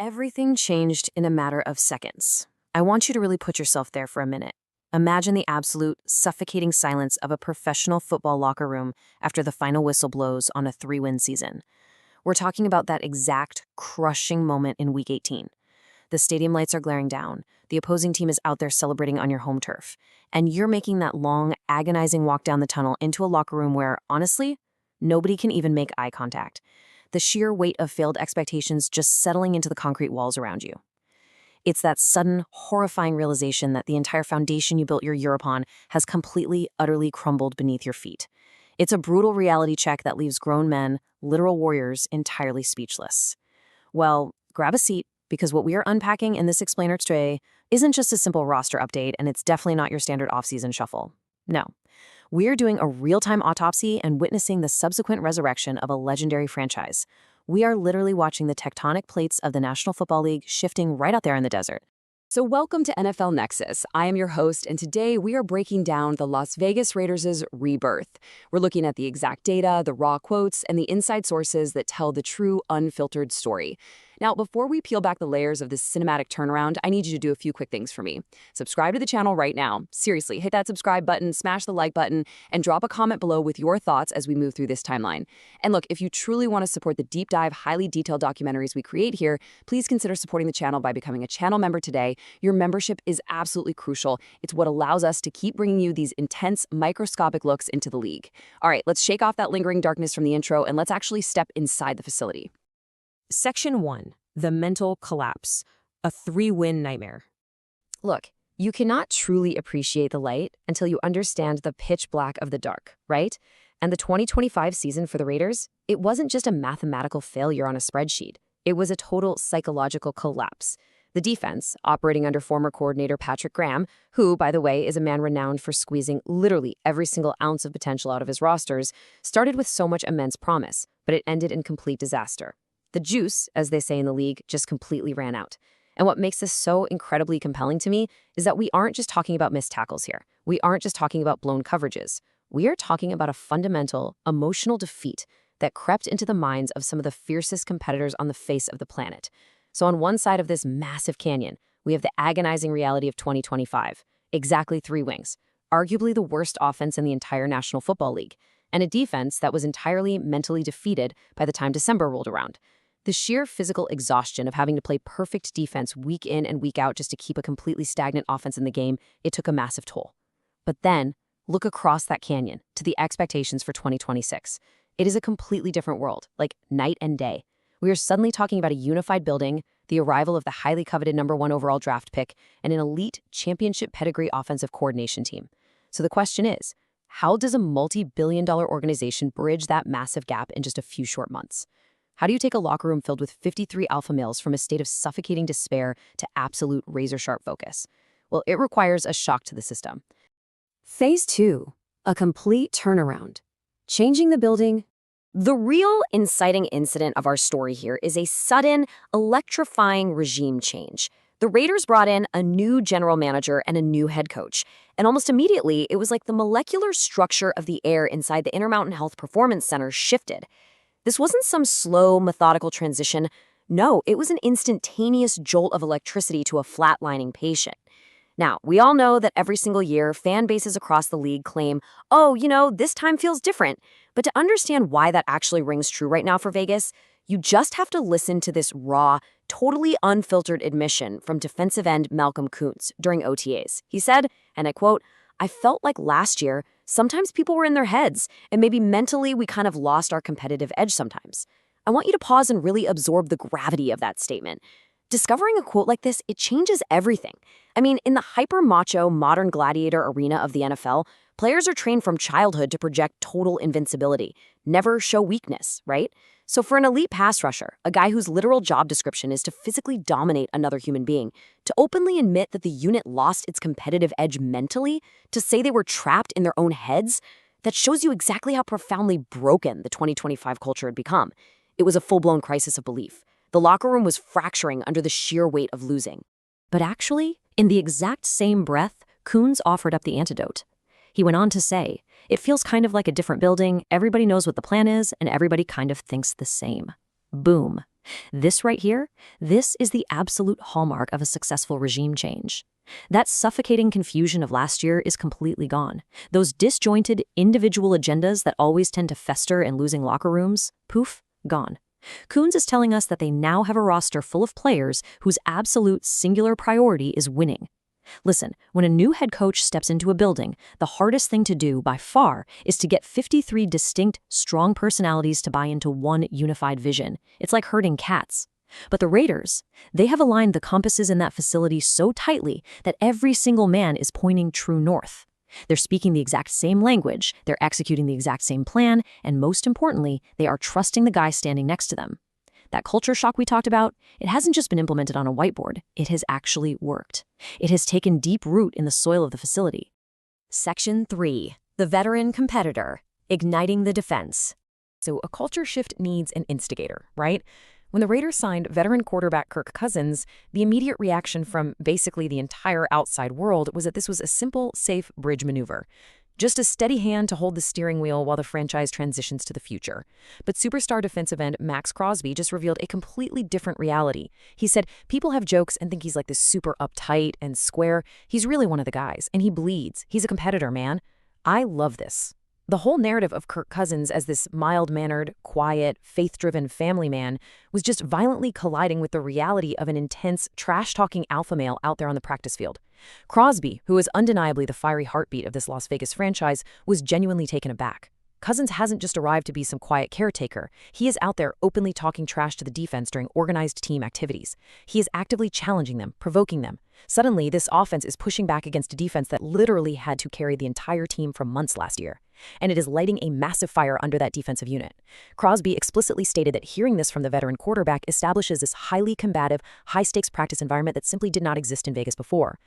Everything changed in a matter of seconds. I want you to really put yourself there for a minute. Imagine the absolute, suffocating silence of a professional football locker room after the final whistle blows on a 3-win season. We're talking about that exact, crushing moment in Week 18. The stadium lights are glaring down, the opposing team is out there celebrating on your home turf, and you're making that long, agonizing walk down the tunnel into a locker room where, honestly, nobody can even make eye contact. The sheer weight of failed expectations just settling into the concrete walls around you. It's that sudden, horrifying realization that the entire foundation you built your year upon has completely, utterly crumbled beneath your feet. It's a brutal reality check that leaves grown men, literal warriors, entirely speechless. Well, grab a seat, because what we are unpacking in this explainer today isn't just a simple roster update, and it's definitely not your standard off-season shuffle. No. We're doing a real-time autopsy and witnessing the subsequent resurrection of a legendary franchise. We are literally watching the tectonic plates of the National Football League shifting right out there in the desert. So welcome to NFL Nexus. I am your host, and today we are breaking down the Las Vegas Raiders' rebirth. We're looking at the exact data, the raw quotes, and the inside sources that tell the true, unfiltered story. Now, before we peel back the layers of this cinematic turnaround, I need you to do a few quick things for me. Subscribe to the channel right now. Seriously, hit that subscribe button, smash the like button, and drop a comment below with your thoughts as we move through this timeline. And look, if you truly want to support the deep dive, highly detailed documentaries we create here, please consider supporting the channel by becoming a channel member today. Your membership is absolutely crucial. It's what allows us to keep bringing you these intense, microscopic looks into the league. All right, let's shake off that lingering darkness from the intro and let's actually step inside the facility. Section 1. The mental collapse. A 3-win nightmare. Look, you cannot truly appreciate the light until you understand the pitch black of the dark, right? And the 2025 season for the Raiders, it wasn't just a mathematical failure on a spreadsheet. It was a total psychological collapse. The defense, operating under former coordinator Patrick Graham, who, by the way, is a man renowned for squeezing literally every single ounce of potential out of his rosters, started with so much immense promise, but it ended in complete disaster. The juice, as they say in the league, just completely ran out. And what makes this so incredibly compelling to me is that we aren't just talking about missed tackles here. We aren't just talking about blown coverages. We are talking about a fundamental, emotional defeat that crept into the minds of some of the fiercest competitors on the face of the planet. So on one side of this massive canyon, we have the agonizing reality of 2025, exactly 3 wings, arguably the worst offense in the entire National Football League, and a defense that was entirely mentally defeated by the time December rolled around. The sheer physical exhaustion of having to play perfect defense week in and week out just to keep a completely stagnant offense in the game, it took a massive toll. But then, look across that canyon to the expectations for 2026. It is a completely different world, like night and day. We are suddenly talking about a unified building, the arrival of the highly coveted #1 overall draft pick, and an elite championship pedigree offensive coordination team. So the question is, how does a multi-billion-dollar organization bridge that massive gap in just a few short months? How do you take a locker room filled with 53 alpha males from a state of suffocating despair to absolute razor-sharp focus? Well, it requires a shock to the system. Phase 2, a complete turnaround. Changing the building. The real inciting incident of our story here is a sudden, electrifying regime change. The Raiders brought in a new general manager and a new head coach, and almost immediately, it was like the molecular structure of the air inside the Intermountain Health Performance Center shifted. This wasn't some slow, methodical transition. No, it was an instantaneous jolt of electricity to a flatlining patient. Now, we all know that every single year, fan bases across the league claim, oh, this time feels different. But to understand why that actually rings true right now for Vegas, you just have to listen to this raw, totally unfiltered admission from defensive end Malcolm Kuntz during OTAs. He said, and I quote, "I felt like last year, sometimes people were in their heads, and maybe mentally we kind of lost our competitive edge sometimes." I want you to pause and really absorb the gravity of that statement. Discovering a quote like this, it changes everything. I mean, in the hyper-macho, modern gladiator arena of the NFL, players are trained from childhood to project total invincibility, never show weakness, right? So for an elite pass rusher, a guy whose literal job description is to physically dominate another human being, to openly admit that the unit lost its competitive edge mentally, to say they were trapped in their own heads, that shows you exactly how profoundly broken the 2025 culture had become. It was a full-blown crisis of belief. The locker room was fracturing under the sheer weight of losing. But actually, in the exact same breath, Coons offered up the antidote. He went on to say, "It feels kind of like a different building, everybody knows what the plan is, and everybody kind of thinks the same." Boom. This right here, this is the absolute hallmark of a successful regime change. That suffocating confusion of last year is completely gone. Those disjointed, individual agendas that always tend to fester in losing locker rooms, poof, gone. Coons is telling us that they now have a roster full of players whose absolute singular priority is winning. Listen, when a new head coach steps into a building, the hardest thing to do, by far, is to get 53 distinct, strong personalities to buy into one unified vision. It's like herding cats. But the Raiders, they have aligned the compasses in that facility so tightly that every single man is pointing true north. They're speaking the exact same language, they're executing the exact same plan, and most importantly, they are trusting the guy standing next to them. That culture shock we talked about, it hasn't just been implemented on a whiteboard, it has actually worked. It has taken deep root in the soil of the facility. Section 3. The Veteran Competitor. Igniting the Defense. So a culture shift needs an instigator, right? When the Raiders signed veteran quarterback Kirk Cousins, the immediate reaction from basically the entire outside world was that this was a simple, safe bridge maneuver. Just a steady hand to hold the steering wheel while the franchise transitions to the future. But superstar defensive end Maxx Crosby just revealed a completely different reality. He said, people have jokes and think he's like this super uptight and square. He's really one of the guys, and he bleeds. He's a competitor, man. I love this. The whole narrative of Kirk Cousins as this mild-mannered, quiet, faith-driven family man was just violently colliding with the reality of an intense, trash-talking alpha male out there on the practice field. Crosby, who is undeniably the fiery heartbeat of this Las Vegas franchise, was genuinely taken aback. Cousins hasn't just arrived to be some quiet caretaker. He is out there openly talking trash to the defense during organized team activities. He is actively challenging them, provoking them. Suddenly, this offense is pushing back against a defense that literally had to carry the entire team for months last year. And it is lighting a massive fire under that defensive unit. Crosby explicitly stated that hearing this from the veteran quarterback establishes this highly combative, high-stakes practice environment that simply did not exist in Vegas before.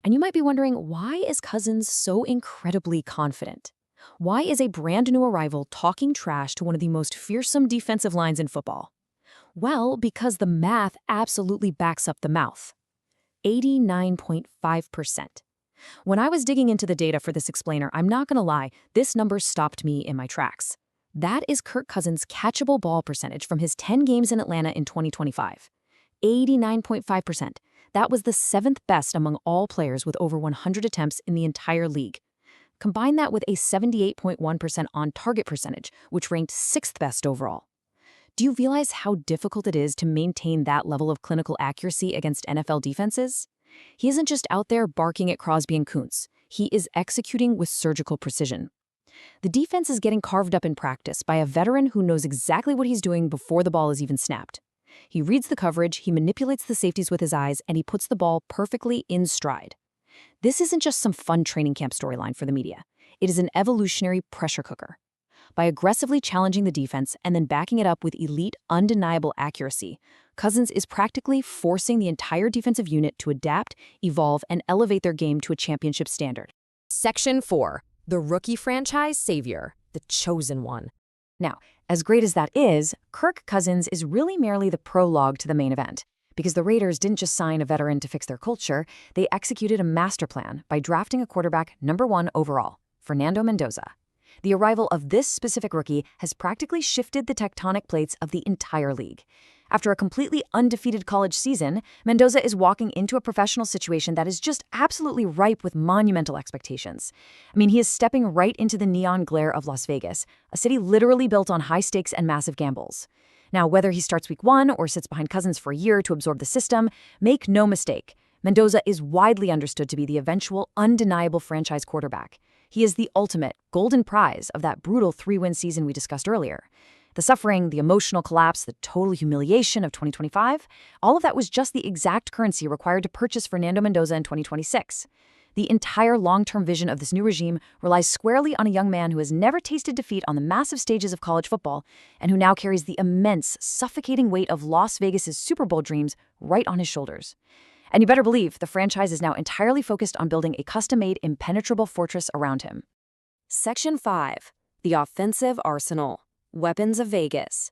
And you might be wondering, why is Cousins so incredibly confident? Why is a brand new arrival talking trash to one of the most fearsome defensive lines in football? Well, because the math absolutely backs up the mouth. 89.5%. When I was digging into the data for this explainer, I'm not gonna lie, this number stopped me in my tracks. That is Kirk Cousins' catchable ball percentage from his 10 games in Atlanta in 2025. 89.5%. That was the 7th best among all players with over 100 attempts in the entire league. Combine that with a 78.1% on-target percentage, which ranked 6th best overall. Do you realize how difficult it is to maintain that level of clinical accuracy against NFL defenses? He isn't just out there barking at Crosby and Kuntz. He is executing with surgical precision. The defense is getting carved up in practice by a veteran who knows exactly what he's doing before the ball is even snapped. He reads the coverage, he manipulates the safeties with his eyes, and he puts the ball perfectly in stride. This isn't just some fun training camp storyline for the media. It is an evolutionary pressure cooker. By aggressively challenging the defense and then backing it up with elite, undeniable accuracy, Cousins is practically forcing the entire defensive unit to adapt, evolve, and elevate their game to a championship standard. Section 4. The Rookie Franchise Savior, the Chosen One. Now, as great as that is, Kirk Cousins is really merely the prologue to the main event. Because the Raiders didn't just sign a veteran to fix their culture, they executed a master plan by drafting a quarterback #1 overall, Fernando Mendoza. The arrival of this specific rookie has practically shifted the tectonic plates of the entire league. After a completely undefeated college season, Mendoza is walking into a professional situation that is just absolutely ripe with monumental expectations. I mean, he is stepping right into the neon glare of Las Vegas, a city literally built on high stakes and massive gambles. Now, whether he starts week 1 or sits behind Cousins for a year to absorb the system, make no mistake, Mendoza is widely understood to be the eventual undeniable franchise quarterback. He is the ultimate golden prize of that brutal 3-win season we discussed earlier. The suffering, the emotional collapse, the total humiliation of 2025, all of that was just the exact currency required to purchase Fernando Mendoza in 2026. The entire long-term vision of this new regime relies squarely on a young man who has never tasted defeat on the massive stages of college football and who now carries the immense, suffocating weight of Las Vegas's Super Bowl dreams right on his shoulders. And you better believe the franchise is now entirely focused on building a custom-made, impenetrable fortress around him. Section 5. The Offensive Arsenal. Weapons of Vegas.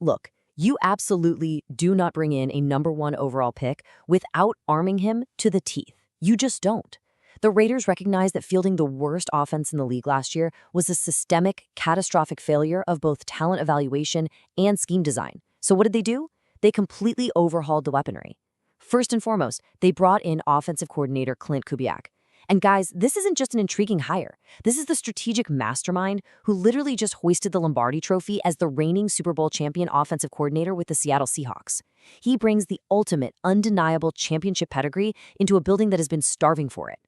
Look, you absolutely do not bring in a #1 overall pick without arming him to the teeth. You just don't. The Raiders recognized that fielding the worst offense in the league last year was a systemic, catastrophic failure of both talent evaluation and scheme design. So what did they do? They completely overhauled the weaponry. First and foremost, they brought in offensive coordinator Clint Kubiak. And guys, this isn't just an intriguing hire. This is the strategic mastermind who literally just hoisted the Lombardi Trophy as the reigning Super Bowl champion offensive coordinator with the Seattle Seahawks. He brings the ultimate, undeniable championship pedigree into a building that has been starving for it.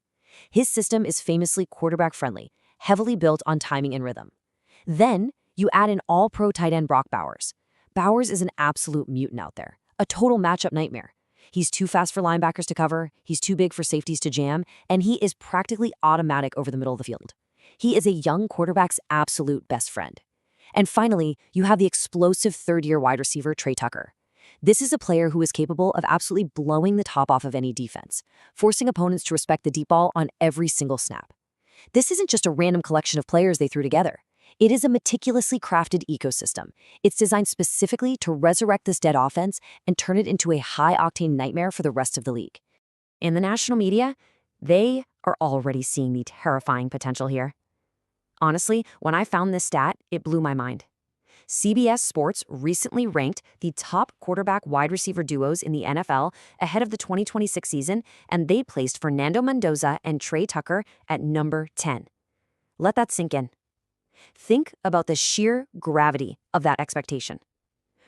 His system is famously quarterback-friendly, heavily built on timing and rhythm. Then, you add in all-pro tight end Brock Bowers. Bowers is an absolute mutant out there, a total matchup nightmare. He's too fast for linebackers to cover, he's too big for safeties to jam, and he is practically automatic over the middle of the field. He is a young quarterback's absolute best friend. And finally, you have the explosive third-year wide receiver Trey Tucker. This is a player who is capable of absolutely blowing the top off of any defense, forcing opponents to respect the deep ball on every single snap. This isn't just a random collection of players they threw together. It is a meticulously crafted ecosystem. It's designed specifically to resurrect this dead offense and turn it into a high-octane nightmare for the rest of the league. In the national media, they are already seeing the terrifying potential here. Honestly, when I found this stat, it blew my mind. CBS Sports recently ranked the top quarterback-wide receiver duos in the NFL ahead of the 2026 season, and they placed Fernando Mendoza and Trey Tucker at number 10. Let that sink in. Think about the sheer gravity of that expectation.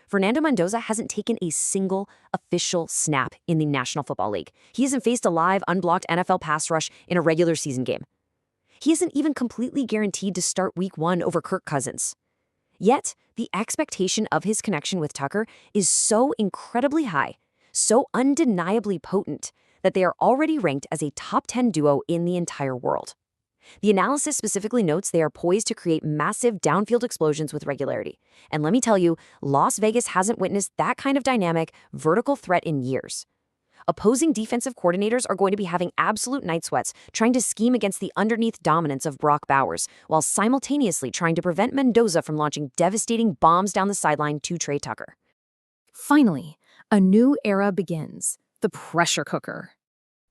Fernando Mendoza hasn't taken a single official snap in the National Football League. He hasn't faced a live, unblocked NFL pass rush in a regular season game. He isn't even completely guaranteed to start Week 1 over Kirk Cousins. Yet, the expectation of his connection with Tucker is so incredibly high, so undeniably potent, that they are already ranked as a top 10 duo in the entire world. The analysis specifically notes they are poised to create massive downfield explosions with regularity. And let me tell you, Las Vegas hasn't witnessed that kind of dynamic, vertical threat in years. Opposing defensive coordinators are going to be having absolute night sweats trying to scheme against the underneath dominance of Brock Bowers, while simultaneously trying to prevent Mendoza from launching devastating bombs down the sideline to Trey Tucker. Finally, a new era begins, the pressure cooker.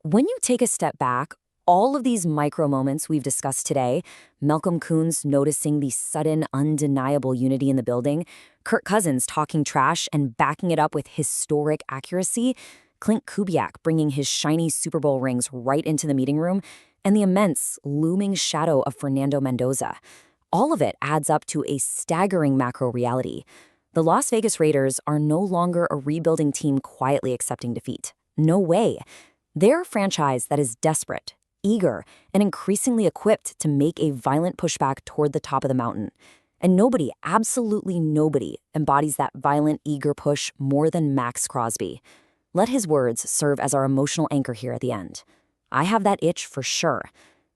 When you take a step back, all of these micro moments we've discussed today, Malcolm Kuhn's noticing the sudden, undeniable unity in the building, Kirk Cousins talking trash and backing it up with historic accuracy, Clint Kubiak bringing his shiny Super Bowl rings right into the meeting room, and the immense, looming shadow of Fernando Mendoza. All of it adds up to a staggering macro reality. The Las Vegas Raiders are no longer a rebuilding team quietly accepting defeat. No way. They're a franchise that is desperate, eager, and increasingly equipped to make a violent pushback toward the top of the mountain. And nobody, absolutely nobody, embodies that violent, eager push more than Maxx Crosby. Let his words serve as our emotional anchor here at the end. I have that itch for sure.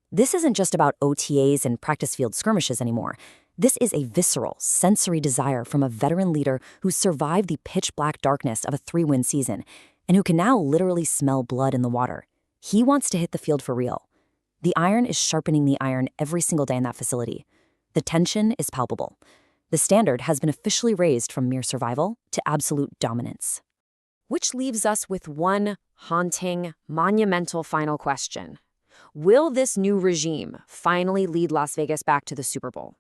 This isn't just about OTAs and practice field skirmishes anymore. This is a visceral, sensory desire from a veteran leader who survived the pitch-black darkness of a 3-win season and who can now literally smell blood in the water. He wants to hit the field for real. The iron is sharpening the iron every single day in that facility. The tension is palpable. The standard has been officially raised from mere survival to absolute dominance. Which leaves us with one haunting, monumental final question. Will this new regime finally lead Las Vegas back to the Super Bowl?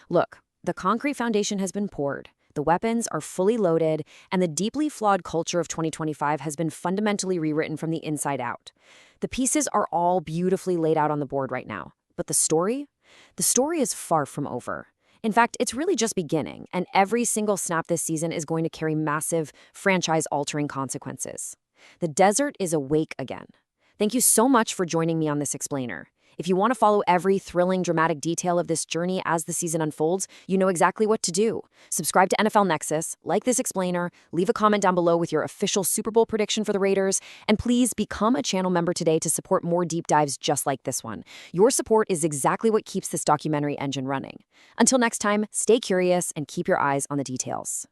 Look, the concrete foundation has been poured. The weapons are fully loaded, and the deeply flawed culture of 2025 has been fundamentally rewritten from the inside out. The pieces are all beautifully laid out on the board right now. But the story? The story is far from over. In fact, it's really just beginning, and every single snap this season is going to carry massive, franchise-altering consequences. The desert is awake again. Thank you so much for joining me on this explainer. If you want to follow every thrilling, dramatic detail of this journey as the season unfolds, you know exactly what to do. Subscribe to NFL Nexus, like this explainer, leave a comment down below with your official Super Bowl prediction for the Raiders, and please become a channel member today to support more deep dives just like this one. Your support is exactly what keeps this documentary engine running. Until next time, stay curious and keep your eyes on the details.